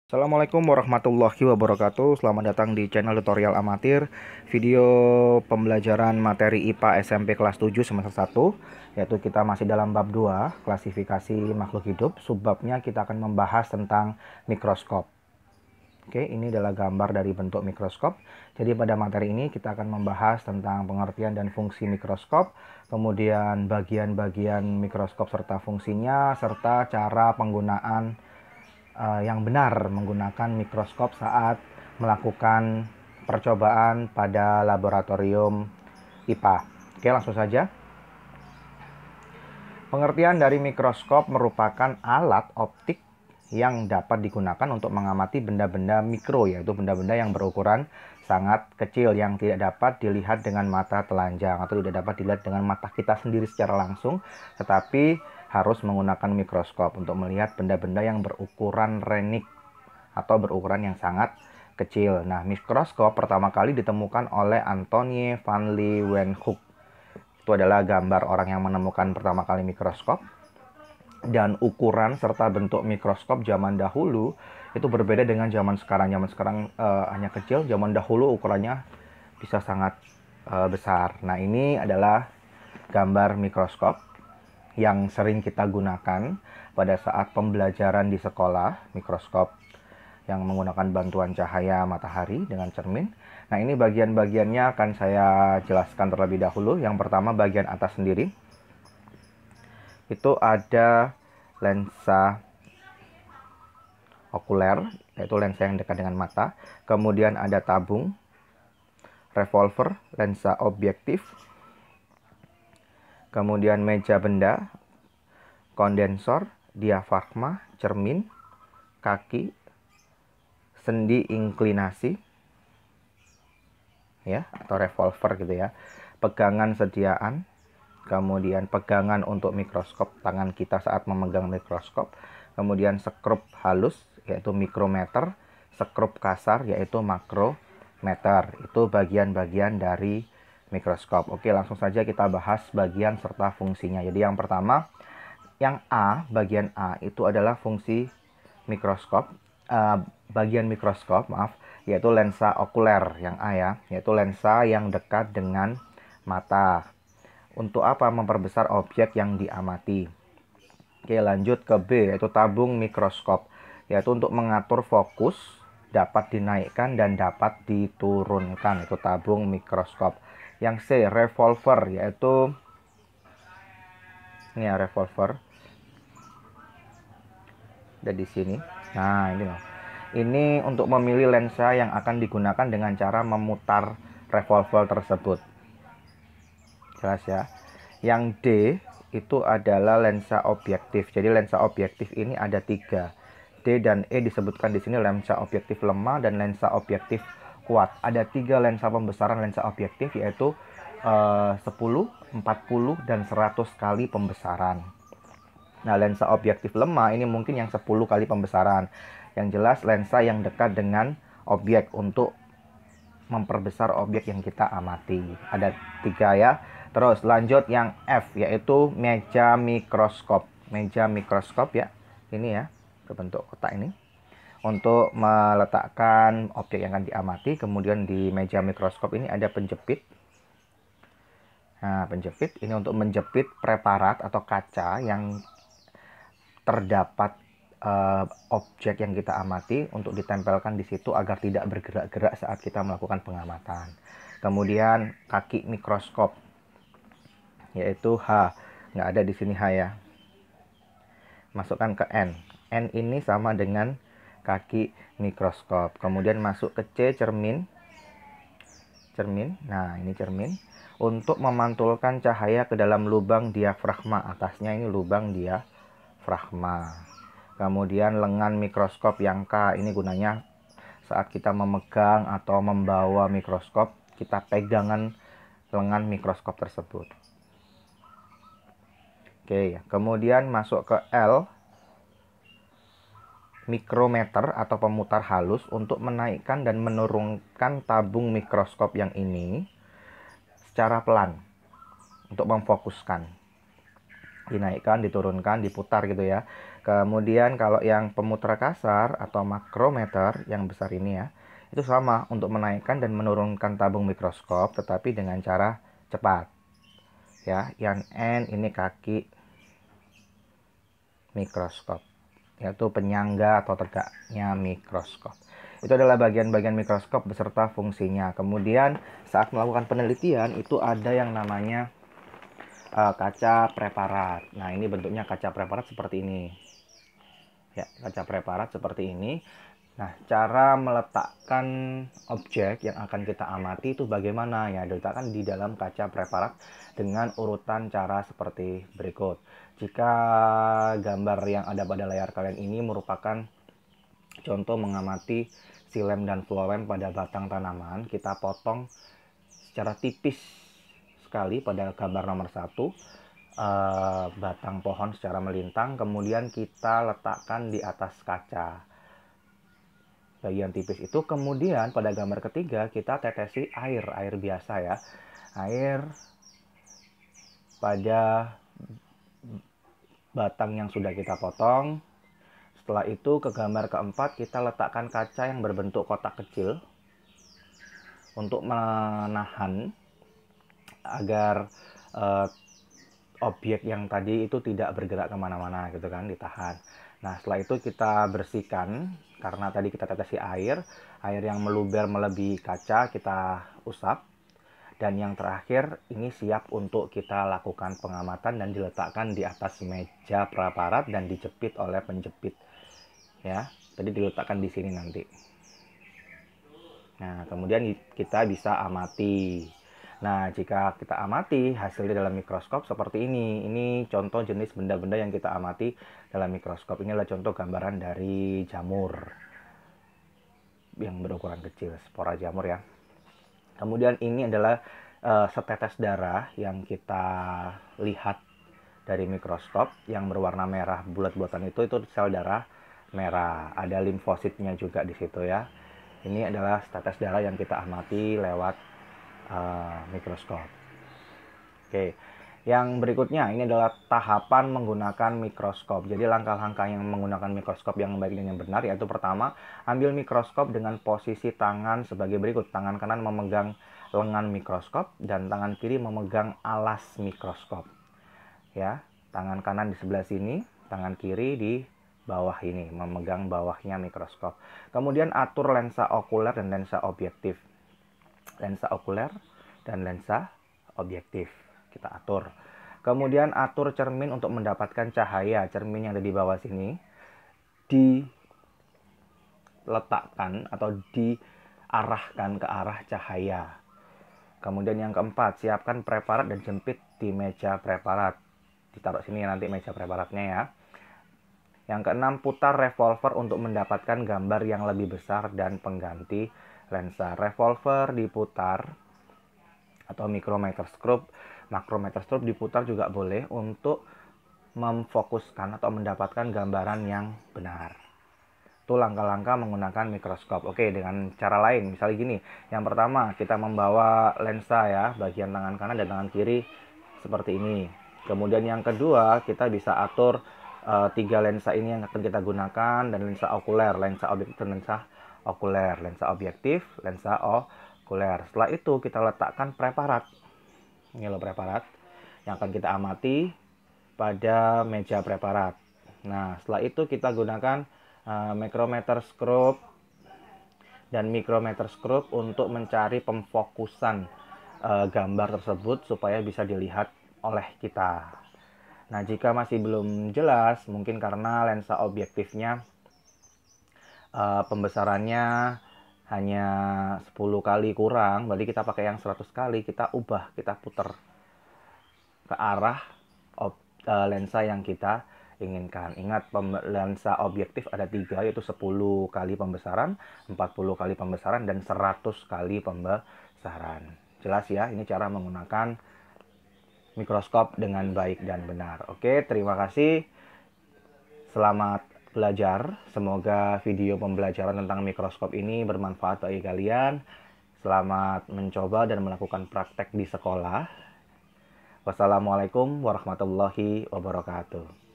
Assalamualaikum warahmatullahi wabarakatuh. Selamat datang di channel tutorial amatir. Video pembelajaran materi IPA SMP kelas 7 semester 1, yaitu kita masih dalam bab 2, klasifikasi makhluk hidup. Subbabnya kita akan membahas tentang mikroskop. Oke, ini adalah gambar dari bentuk mikroskop. Jadi pada materi ini kita akan membahas tentang pengertian dan fungsi mikroskop, kemudian bagian-bagian mikroskop serta fungsinya, serta cara penggunaan yang benar menggunakan mikroskop saat melakukan percobaan pada laboratorium IPA. Oke, langsung saja. Pengertian dari mikroskop merupakan alat optik yang dapat digunakan untuk mengamati benda-benda mikro, yaitu benda-benda yang berukuran sangat kecil yang tidak dapat dilihat dengan mata telanjang atau tidak dapat dilihat dengan mata kita sendiri secara langsung, tetapi harus menggunakan mikroskop untuk melihat benda-benda yang berukuran renik atau berukuran yang sangat kecil. Nah, mikroskop pertama kali ditemukan oleh Antonie van Leeuwenhoek. Itu adalah gambar orang yang menemukan pertama kali mikroskop. Dan ukuran serta bentuk mikroskop zaman dahulu itu berbeda dengan zaman sekarang. Zaman sekarang hanya kecil, zaman dahulu ukurannya bisa sangat besar. Nah, ini adalah gambar mikroskop yang sering kita gunakan pada saat pembelajaran di sekolah, mikroskop yang menggunakan bantuan cahaya matahari dengan cermin. Nah, ini bagian-bagiannya akan saya jelaskan terlebih dahulu. Yang pertama, bagian atas sendiri. Itu ada lensa okuler, yaitu lensa yang dekat dengan mata. Kemudian ada tabung, revolver, lensa objektif. Kemudian meja benda, kondensor, diafragma, cermin, kaki, sendi inklinasi, ya, atau revolver gitu ya. Pegangan sediaan, kemudian pegangan untuk mikroskop, tangan kita saat memegang mikroskop. Kemudian sekrup halus, yaitu mikrometer, sekrup kasar, yaitu makrometer. Itu bagian-bagian dari mikroskop. Oke, langsung saja kita bahas bagian serta fungsinya. Jadi yang pertama, yang A, bagian A itu adalah fungsi mikroskop. Bagian mikroskop, yaitu lensa okuler, yang A ya, yaitu lensa yang dekat dengan mata. Untuk apa? Memperbesar objek yang diamati. Oke, lanjut ke B, yaitu tabung mikroskop, yaitu untuk mengatur fokus, dapat dinaikkan dan dapat diturunkan. Itu tabung mikroskop. Yang C, revolver, yaitu ini ya, revolver. Ada di sini. Nah, ini loh. Ini untuk memilih lensa yang akan digunakan dengan cara memutar revolver tersebut. Jelas ya. Yang D itu adalah lensa objektif. Jadi lensa objektif ini ada 3. D dan E disebutkan di sini lensa objektif lemah dan lensa objektif kuat. Ada 3 lensa pembesaran lensa objektif, yaitu 10, 40, dan 100 kali pembesaran. Nah, lensa objektif lemah ini mungkin yang 10 kali pembesaran. Yang jelas lensa yang dekat dengan objek untuk memperbesar objek yang kita amati. Ada 3 ya. Terus lanjut yang F, yaitu meja mikroskop. Meja mikroskop ya, ini ya, berbentuk kotak ini. Untuk meletakkan objek yang akan diamati. Kemudian di meja mikroskop ini ada penjepit. Nah, penjepit ini untuk menjepit preparat atau kaca yang terdapat objek yang kita amati untuk ditempelkan di situ agar tidak bergerak-gerak saat kita melakukan pengamatan. Kemudian kaki mikroskop, yaitu H. Nggak ada di sini H ya. Masukkan ke N. N ini sama dengan kaki mikroskop. Kemudian masuk ke C, cermin. Cermin. Nah, ini cermin. Untuk memantulkan cahaya ke dalam lubang diafragma. Atasnya ini lubang diafragma. Kemudian lengan mikroskop yang K. Ini gunanya saat kita memegang atau membawa mikroskop, kita pegangan lengan mikroskop tersebut. Oke, kemudian masuk ke L, mikrometer atau pemutar halus untuk menaikkan dan menurunkan tabung mikroskop yang ini secara pelan untuk memfokuskan. Dinaikkan, diturunkan, diputar gitu ya. Kemudian kalau yang pemutra kasar atau makrometer yang besar ini ya, itu sama untuk menaikkan dan menurunkan tabung mikroskop tetapi dengan cara cepat. Ya, yang N ini kaki mikroskop, yaitu penyangga atau tegaknya mikroskop. Itu adalah bagian-bagian mikroskop beserta fungsinya. Kemudian saat melakukan penelitian itu ada yang namanya kaca preparat. Nah, ini bentuknya kaca preparat seperti ini. Ya, kaca preparat seperti ini. Nah, cara meletakkan objek yang akan kita amati itu bagaimana ya? Diletakkan di dalam kaca preparat dengan urutan cara seperti berikut. Jika gambar yang ada pada layar kalian ini merupakan contoh mengamati silem dan floem pada batang tanaman, kita potong secara tipis sekali pada gambar nomor 1 batang pohon secara melintang, kemudian kita letakkan di atas kaca bagian tipis itu. Kemudian pada gambar ketiga kita tetesi air biasa ya, air pada batang yang sudah kita potong. Setelah itu ke gambar keempat kita letakkan kaca yang berbentuk kotak kecil untuk menahan agar objek yang tadi itu tidak bergerak kemana-mana gitu kan, ditahan. Nah, setelah itu kita bersihkan karena tadi kita tetesi air yang meluber melebihi kaca kita usap. Dan yang terakhir ini siap untuk kita lakukan pengamatan dan diletakkan di atas meja preparat dan dijepit oleh penjepit. Ya, tadi diletakkan di sini nanti. Nah, kemudian kita bisa amati. Nah, jika kita amati hasilnya dalam mikroskop seperti ini. Ini contoh jenis benda-benda yang kita amati dalam mikroskop. Ini adalah contoh gambaran dari jamur yang berukuran kecil, spora jamur ya. Kemudian ini adalah setetes darah yang kita lihat dari mikroskop yang berwarna merah bulat-bulatan itu sel darah merah. Ada limfositnya juga di situ ya. Ini adalah tetes darah yang kita amati lewat mikroskop. Oke, yang berikutnya ini adalah tahapan menggunakan mikroskop. Jadi langkah-langkah yang menggunakan mikroskop yang baik dan yang benar yaitu pertama, ambil mikroskop dengan posisi tangan sebagai berikut. Tangan kanan memegang lengan mikroskop dan tangan kiri memegang alas mikroskop. Ya, tangan kanan di sebelah sini, tangan kiri di bawah ini memegang bawahnya mikroskop. Kemudian atur lensa okuler dan lensa objektif. Lensa okuler dan lensa objektif kita atur. Kemudian atur cermin untuk mendapatkan cahaya. Cermin yang ada di bawah sini diletakkan atau diarahkan ke arah cahaya. Kemudian yang keempat, siapkan preparat dan jepit di meja preparat. Ditaruh sini nanti meja preparatnya ya. Yang keenam, putar revolver untuk mendapatkan gambar yang lebih besar dan pengganti lensa. Revolver diputar atau makrometer scope diputar juga boleh untuk memfokuskan atau mendapatkan gambaran yang benar. Itu langkah-langkah menggunakan mikroskop. Oke, dengan cara lain, misalnya gini. Yang pertama, kita membawa lensa ya, bagian tangan kanan dan tangan kiri seperti ini. Kemudian yang kedua, kita bisa atur 3 lensa ini yang akan kita gunakan, dan lensa okuler, lensa objektif dan lensa okuler, lensa objektif, lensa okuler. Setelah itu kita letakkan preparat. Ini loh preparat yang akan kita amati pada meja preparat. Nah, setelah itu kita gunakan micrometer scope dan micrometer scope untuk mencari pemfokusan gambar tersebut supaya bisa dilihat oleh kita. Nah, jika masih belum jelas, mungkin karena lensa objektifnya pembesarannya hanya 10 kali kurang, berarti kita pakai yang 100 kali, kita ubah, kita putar ke arah lensa yang kita inginkan. Ingat, lensa objektif ada 3, yaitu 10 kali pembesaran, 40 kali pembesaran, dan 100 kali pembesaran. Jelas ya, ini cara menggunakan mikroskop dengan baik dan benar. Oke, terima kasih. Selamat belajar. Semoga video pembelajaran tentang mikroskop ini bermanfaat bagi kalian. Selamat mencoba dan melakukan praktek di sekolah. Wassalamualaikum warahmatullahi wabarakatuh.